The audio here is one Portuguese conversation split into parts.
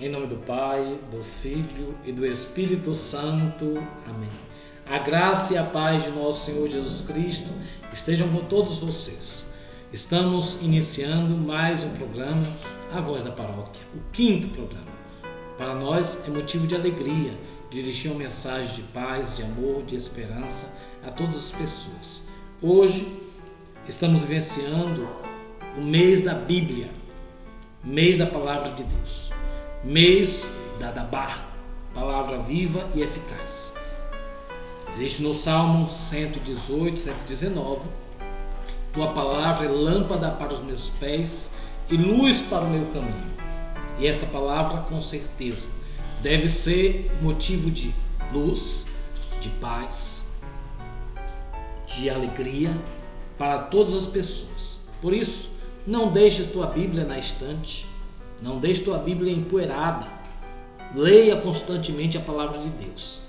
Em nome do Pai, do Filho e do Espírito Santo. Amém. A graça e a paz de nosso Senhor Jesus Cristo estejam com todos vocês. Estamos iniciando mais um programa, A Voz da Paróquia, o 5º programa. Para nós é motivo de alegria dirigir uma mensagem de paz, de amor, de esperança a todas as pessoas. Hoje estamos vivenciando o mês da Bíblia, mês da Palavra de Deus, mês da Dabar, palavra viva e eficaz. Existe no Salmo 118, 119, tua palavra é lâmpada para os meus pés e luz para o meu caminho. E esta palavra, com certeza, deve ser motivo de luz, de paz, de alegria para todas as pessoas. Por isso, não deixe tua Bíblia na estante, não deixe tua Bíblia empoeirada. Leia constantemente a palavra de Deus.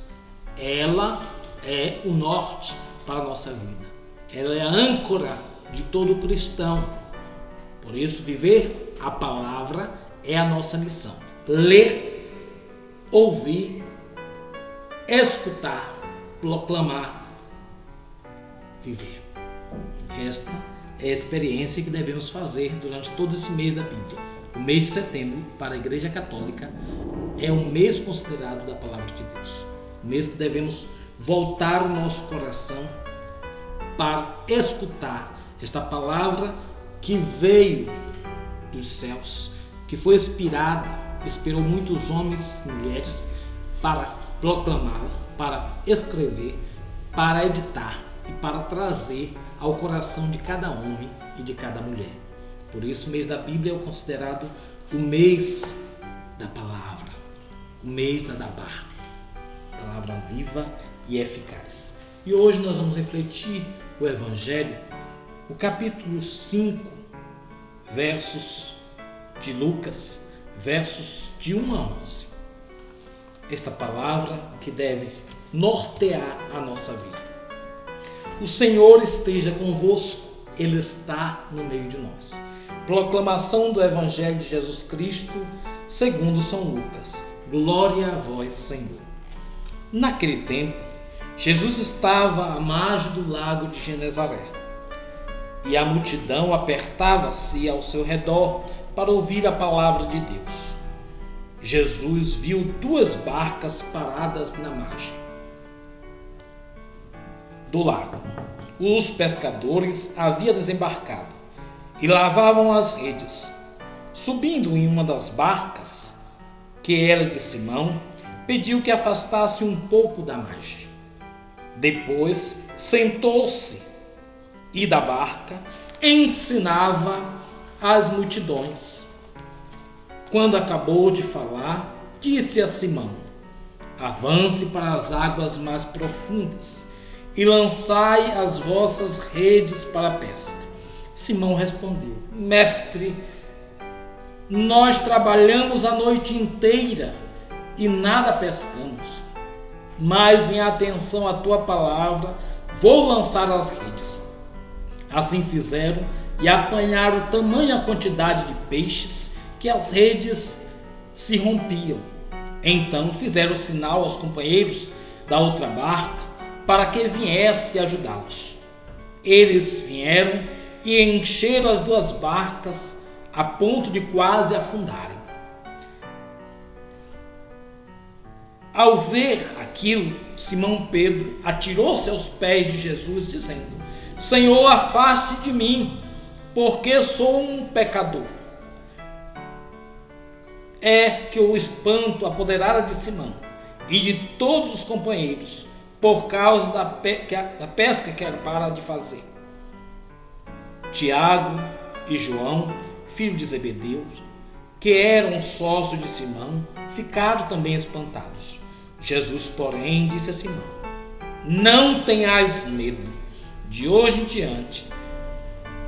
Ela é o norte para a nossa vida. Ela é a âncora de todo cristão. Por isso, viver a palavra é a nossa missão. Ler, ouvir, escutar, proclamar, viver. Esta é a experiência que devemos fazer durante todo esse mês da Bíblia. O mês de setembro, para a Igreja Católica, é um mês considerado da Palavra de Deus. Um mês que devemos voltar o nosso coração para escutar esta palavra que veio dos céus, que foi inspirou muitos homens e mulheres para proclamá-la, para escrever, para editar e para trazer ao coração de cada homem e de cada mulher. Por isso, o mês da Bíblia é considerado o mês da palavra, o mês da Dabar, palavra viva e eficaz. E hoje nós vamos refletir o Evangelho, o capítulo 5, versos de Lucas, versos de 1 a 11. Esta palavra que deve nortear a nossa vida. O Senhor esteja convosco, Ele está no meio de nós. Proclamação do Evangelho de Jesus Cristo, segundo São Lucas. Glória a vós, Senhor. Naquele tempo, Jesus estava à margem do lago de Genezaré, e a multidão apertava-se ao seu redor para ouvir a palavra de Deus. Jesus viu 2 barcas paradas na margem do lago. Os pescadores haviam desembarcado e lavavam as redes. Subindo em uma das barcas, que era de Simão, pediu que afastasse um pouco da margem. Depois sentou-se e da barca ensinava as multidões. Quando acabou de falar, disse a Simão: avance para as águas mais profundas e lançai as vossas redes para a pesca. Simão respondeu: mestre, nós trabalhamos a noite inteira e nada pescamos, mas em atenção à tua palavra vou lançar as redes. Assim fizeram e apanharam tamanha quantidade de peixes que as redes se rompiam. Então fizeram sinal aos companheiros da outra barca para que viesse ajudá-los. Eles vieram e encheram as 2 barcas a ponto de quase afundarem. Ao ver aquilo, Simão Pedro atirou-se aos pés de Jesus, dizendo: Senhor, afaste de mim, porque sou um pecador. É que o espanto apoderara de Simão e de todos os companheiros, por causa da pesca que era para de fazer. Tiago e João, filho de Zebedeu, que eram sócios de Simão, ficaram também espantados. Jesus, porém, disse a Simão: não tenhas medo, de hoje em diante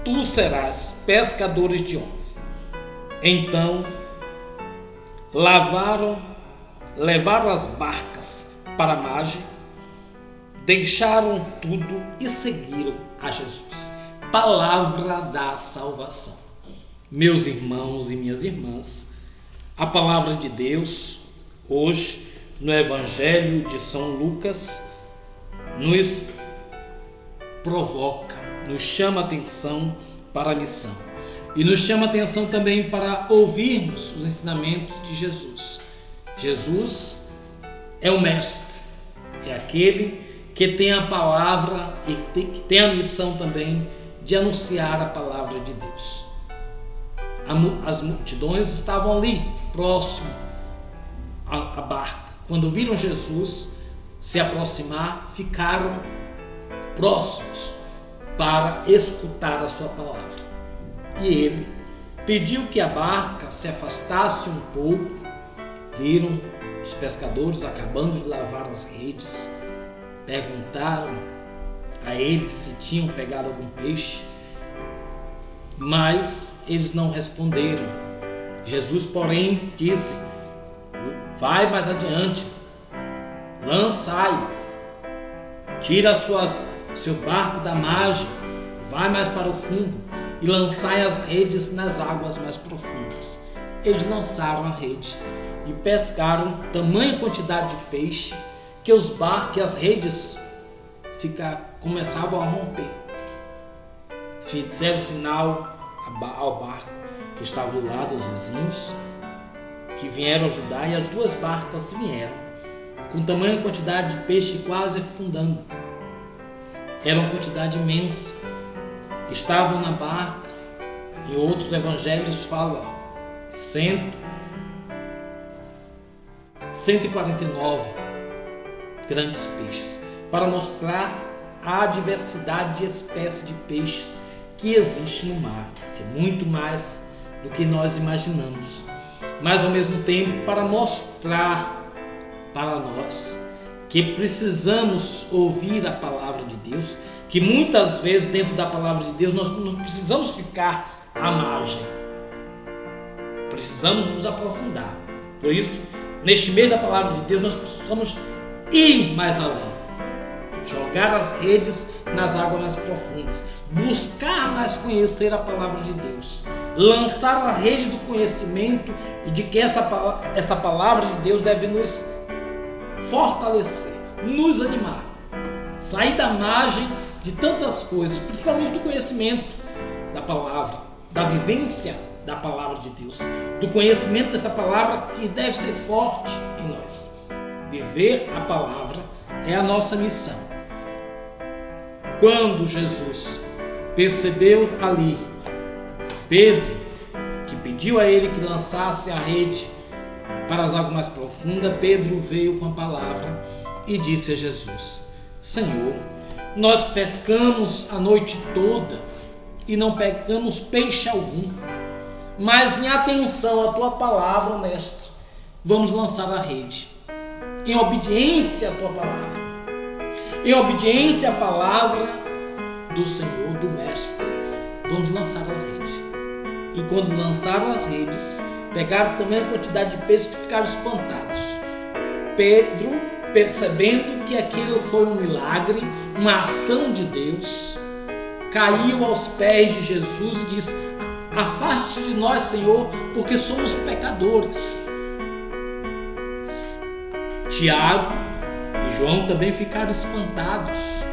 tu serás pescadores de homens. Então levaram as barcas para a margem, deixaram tudo e seguiram a Jesus. Palavra da salvação. Meus irmãos e minhas irmãs, A palavra de Deus, hoje, no Evangelho de São Lucas, nos provoca, nos chama a atenção para a missão. E nos chama a atenção também para ouvirmos os ensinamentos de Jesus. Jesus é o Mestre, é aquele que tem a palavra e que tem a missão também de anunciar a palavra de Deus. As multidões estavam ali, próximo à barca. Quando viram Jesus se aproximar, ficaram próximos para escutar a sua palavra. E ele pediu que a barca se afastasse um pouco. Viram os pescadores acabando de lavar as redes. Perguntaram a eles se tinham pegado algum peixe, mas eles não responderam. Jesus, porém, disse: vai mais adiante, lançai, tira seu barco da margem, vai mais para o fundo e lançai as redes nas águas mais profundas. Eles lançaram a rede e pescaram tamanha quantidade de peixe que as redes começavam a romper. Fizeram sinal ao barco que estava do lado, os vizinhos, que vieram ajudar, e as duas barcas vieram com tamanha quantidade de peixe quase afundando. Era uma quantidade imensa. Estavam na barca, em outros evangelhos fala 149 grandes peixes, para mostrar a diversidade de espécies de peixes que existe no mar, que é muito mais do que nós imaginamos, mas ao mesmo tempo para mostrar para nós que precisamos ouvir a palavra de Deus, que muitas vezes dentro da palavra de Deus nós não precisamos ficar à margem, precisamos nos aprofundar. Por isso, neste mês da palavra de Deus, nós precisamos ir mais além, jogar as redes nas águas mais profundas, buscar mais conhecer a palavra de Deus, lançar a rede do conhecimento e de que esta palavra de Deus deve nos fortalecer, nos animar, sair da margem de tantas coisas, principalmente do conhecimento da palavra, da vivência da palavra de Deus, do conhecimento desta palavra que deve ser forte em nós. Viver a palavra é a nossa missão. Quando Jesus percebeu ali Pedro, que pediu a ele que lançasse a rede para as águas mais profundas, Pedro veio com a palavra e disse a Jesus: Senhor, nós pescamos a noite toda e não pegamos peixe algum, mas em atenção à tua palavra, mestre, vamos lançar a rede, em obediência à tua palavra, em obediência à palavra do Senhor, do mestre, vamos lançar a rede. E quando lançaram as redes, pegaram também a quantidade de peixes que ficaram espantados. Pedro, percebendo que aquilo foi um milagre, uma ação de Deus, caiu aos pés de Jesus e disse: afaste de nós, Senhor, porque somos pecadores. Tiago e João também ficaram espantados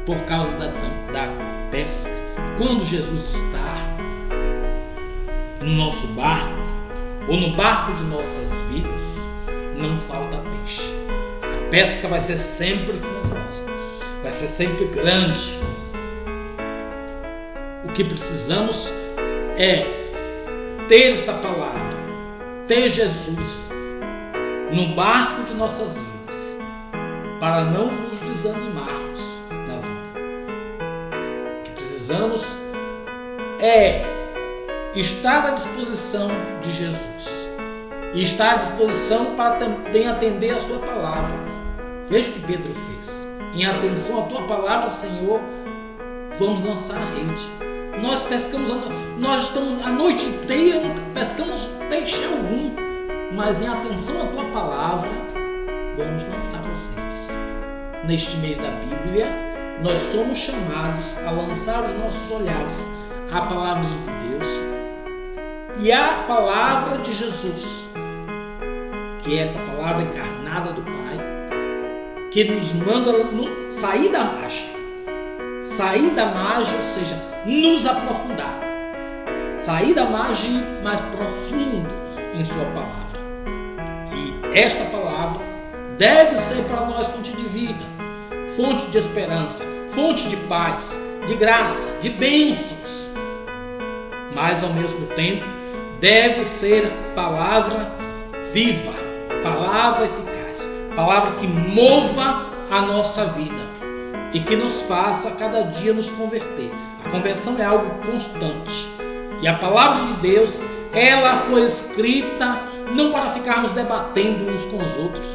por causa da pesca. Quando Jesus está no nosso barco ou no barco de nossas vidas, não falta peixe. A pesca vai ser sempre frondosa, vai ser sempre grande. O que precisamos é ter esta palavra, ter Jesus no barco de nossas vidas, para não nos desanimarmos na vida. O que precisamos é estar à disposição de Jesus e estar à disposição para também atender a sua palavra. Veja o que Pedro fez. Em atenção à tua palavra, Senhor, vamos lançar a rede. Nós pescamos, nós estamos a noite inteira, nunca pescamos peixe algum, mas em atenção à tua palavra, vamos lançar as redes. Neste mês da Bíblia, nós somos chamados a lançar os nossos olhares à palavra de Deus E a palavra de Jesus, que é esta palavra encarnada do Pai, que nos manda sair da margem. Sair da margem, ou seja, nos aprofundar. Sair da margem mais profundo em sua palavra. E esta palavra deve ser para nós fonte de vida, fonte de esperança, fonte de paz, de graça, de bênçãos. Mas ao mesmo tempo deve ser palavra viva, palavra eficaz, palavra que mova a nossa vida e que nos faça cada dia nos converter. A conversão é algo constante. E a palavra de Deus, ela foi escrita não para ficarmos debatendo uns com os outros,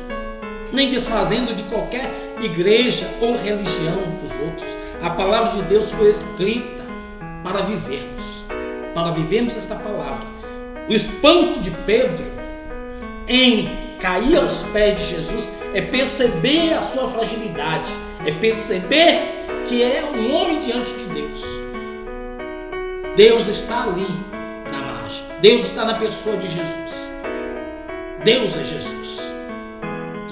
nem desfazendo de qualquer igreja ou religião dos outros. A palavra de Deus foi escrita para vivermos esta palavra. O espanto de Pedro em cair aos pés de Jesus é perceber a sua fragilidade, é perceber que é um homem diante de Deus. Deus está ali na margem. Deus está na pessoa de Jesus. Deus é Jesus.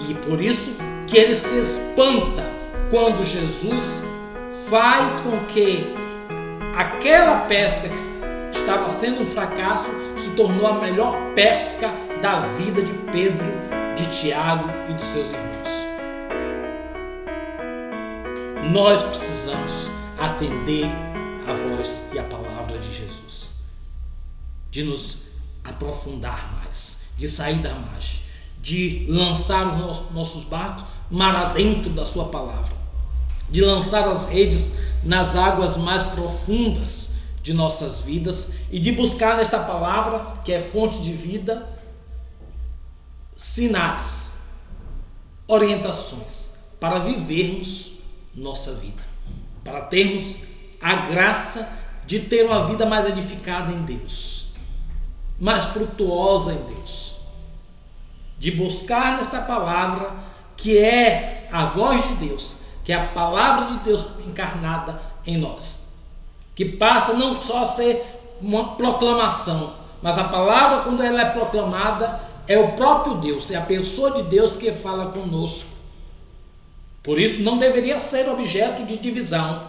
E por isso que ele se espanta quando Jesus faz com que aquela pesca que estava sendo um fracasso se tornou a melhor pesca da vida de Pedro, de Tiago e de seus irmãos. Nós precisamos atender a voz e a palavra de Jesus, de nos aprofundar mais, de sair da margem, de lançar os nossos barcos mar adentro da sua palavra, de lançar as redes nas águas mais profundas de nossas vidas e de buscar nesta palavra, que é fonte de vida, sinais, orientações para vivermos nossa vida, para termos a graça de ter uma vida mais edificada em Deus, mais frutuosa em Deus, de buscar nesta palavra que é a voz de Deus, que é a palavra de Deus encarnada em nós, que passa não só a ser uma proclamação, mas a palavra, quando ela é proclamada, é o próprio Deus, é a pessoa de Deus que fala conosco. Por isso não deveria ser objeto de divisão,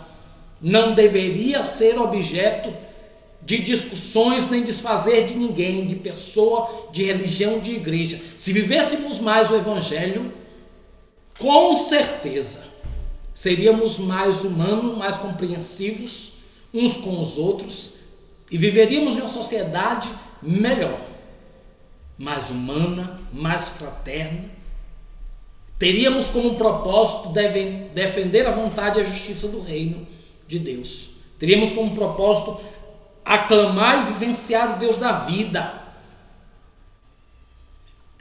não deveria ser objeto de discussões nem desfazer de ninguém, de pessoa, de religião, de igreja. Se vivêssemos mais o Evangelho, com certeza seríamos mais humanos, mais compreensivos uns com os outros e viveríamos em uma sociedade melhor, mais humana, mais fraterna. Teríamos como propósito defender a vontade e a justiça do reino de Deus. Teríamos como propósito aclamar e vivenciar o Deus da vida.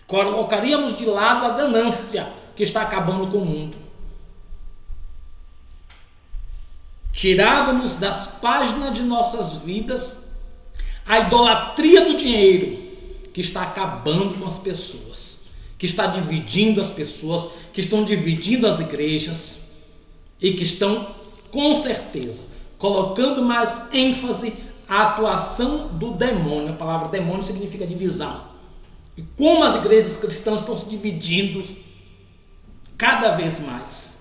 Colocaríamos de lado a ganância que está acabando com o mundo. Tirávamos das páginas de nossas vidas a idolatria do dinheiro que está acabando com as pessoas, que está dividindo as pessoas, que estão dividindo as igrejas e que estão, com certeza, colocando mais ênfase à atuação do demônio. A palavra demônio significa divisão. E como as igrejas cristãs estão se dividindo cada vez mais,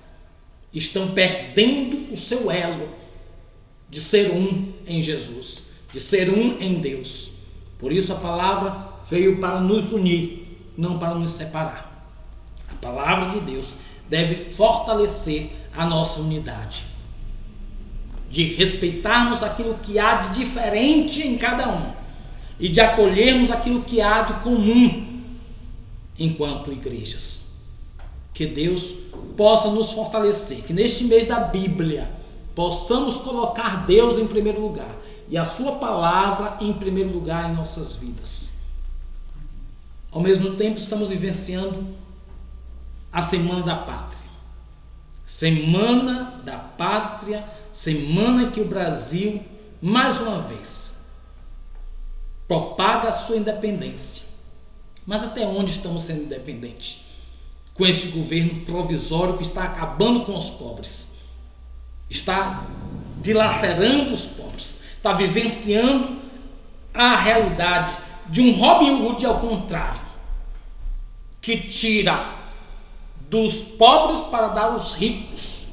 estão perdendo o seu elo de ser um em Jesus, de ser um em Deus. Por isso a palavra veio para nos unir, não para nos separar. A palavra de Deus deve fortalecer a nossa unidade, de respeitarmos aquilo que há de diferente em cada um e de acolhermos aquilo que há de comum enquanto igrejas. Que Deus possa nos fortalecer, que neste mês da Bíblia possamos colocar Deus em primeiro lugar e a sua palavra em primeiro lugar em nossas vidas. Ao mesmo tempo estamos vivenciando a Semana da Pátria. Semana da Pátria, semana em que o Brasil, mais uma vez, propaga a sua independência. Mas até onde estamos sendo independentes? Com este governo provisório que está acabando com os pobres, está dilacerando os pobres, está vivenciando a realidade de um Robin Hood ao contrário, que tira dos pobres para dar aos ricos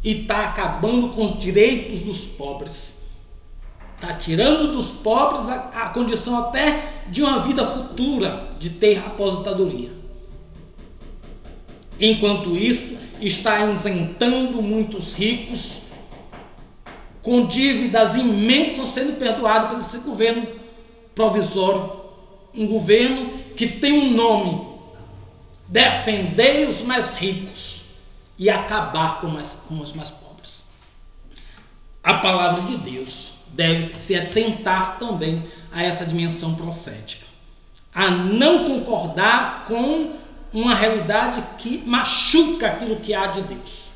e está acabando com os direitos dos pobres. Está tirando dos pobres a condição até de uma vida futura, de ter aposentadoria. Enquanto isso, está isentando muitos ricos com dívidas imensas sendo perdoadas por esse governo provisório. Um governo que tem um nome: defender os mais ricos e acabar com os mais pobres. A palavra de Deus deve se atentar também a essa dimensão profética, a não concordar com uma realidade que machuca aquilo que há de Deus.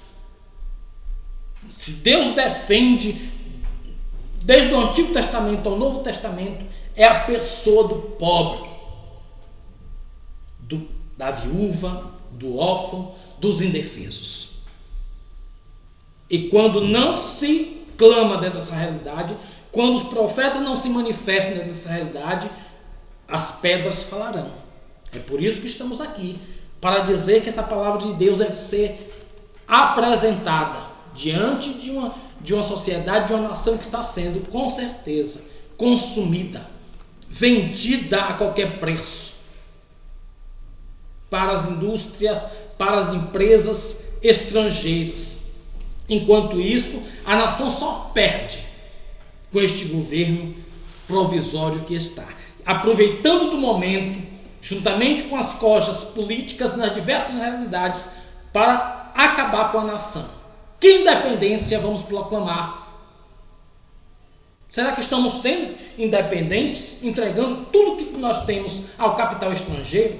Se Deus defende, desde o Antigo Testamento ao Novo Testamento, é a pessoa do pobre, da viúva, do órfão, dos indefesos. E quando não se clama dentro dessa realidade, quando os profetas não se manifestam dentro dessa realidade, as pedras falarão. É por isso que estamos aqui, para dizer que esta palavra de Deus deve ser apresentada diante de uma sociedade, de uma nação que está sendo, com certeza, consumida, vendida a qualquer preço para as indústrias, para as empresas estrangeiras. Enquanto isso, a nação só perde com este governo provisório que está, aproveitando do momento, juntamente com as cojas políticas nas diversas realidades, para acabar com a nação. Que independência vamos proclamar? Será que estamos sendo independentes, entregando tudo que nós temos ao capital estrangeiro?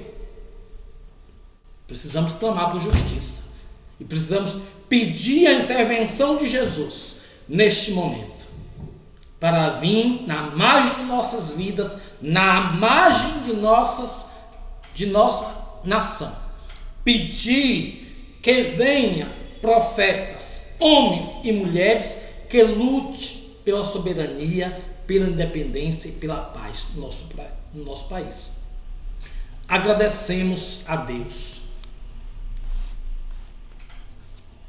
Precisamos clamar por justiça e precisamos pedir a intervenção de Jesus neste momento, para vir na margem de nossas vidas, na margem de nossa nação, pedir que venha profetas, homens e mulheres que lute pela soberania, pela independência e pela paz no nosso país. Agradecemos a Deus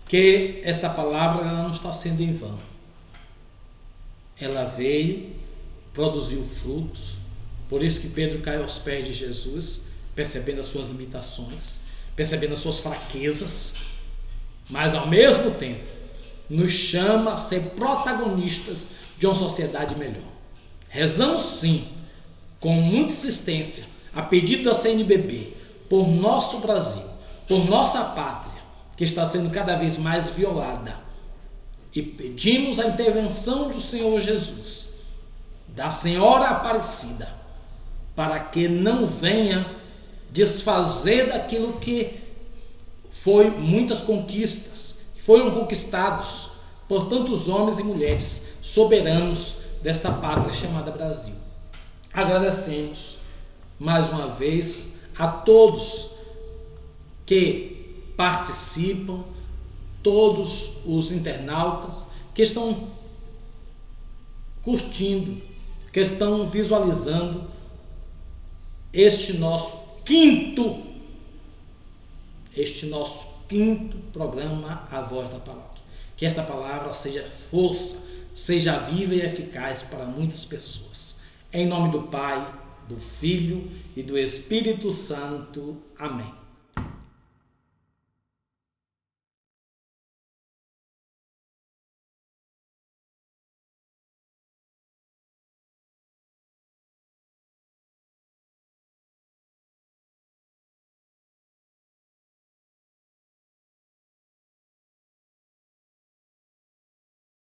que esta palavra ela não está sendo em vão. Ela veio, produziu frutos. Por isso que Pedro caiu aos pés de Jesus, percebendo as suas limitações, percebendo as suas fraquezas, mas ao mesmo tempo nos chama a ser protagonistas de uma sociedade melhor. Rezamos sim, com muita insistência, a pedido da CNBB, por nosso Brasil, por nossa pátria, que está sendo cada vez mais violada. E pedimos a intervenção do Senhor Jesus, da Senhora Aparecida, para que não venha desfazer daquilo que foi muitas conquistas, que foram conquistados por tantos homens e mulheres soberanos desta pátria chamada Brasil. Agradecemos mais uma vez a todos que participam, todos os internautas que estão curtindo, que estão visualizando este nosso quinto programa, A Voz da Paróquia. Que esta palavra seja força, seja viva e eficaz para muitas pessoas. Em nome do Pai, do Filho e do Espírito Santo. Amém.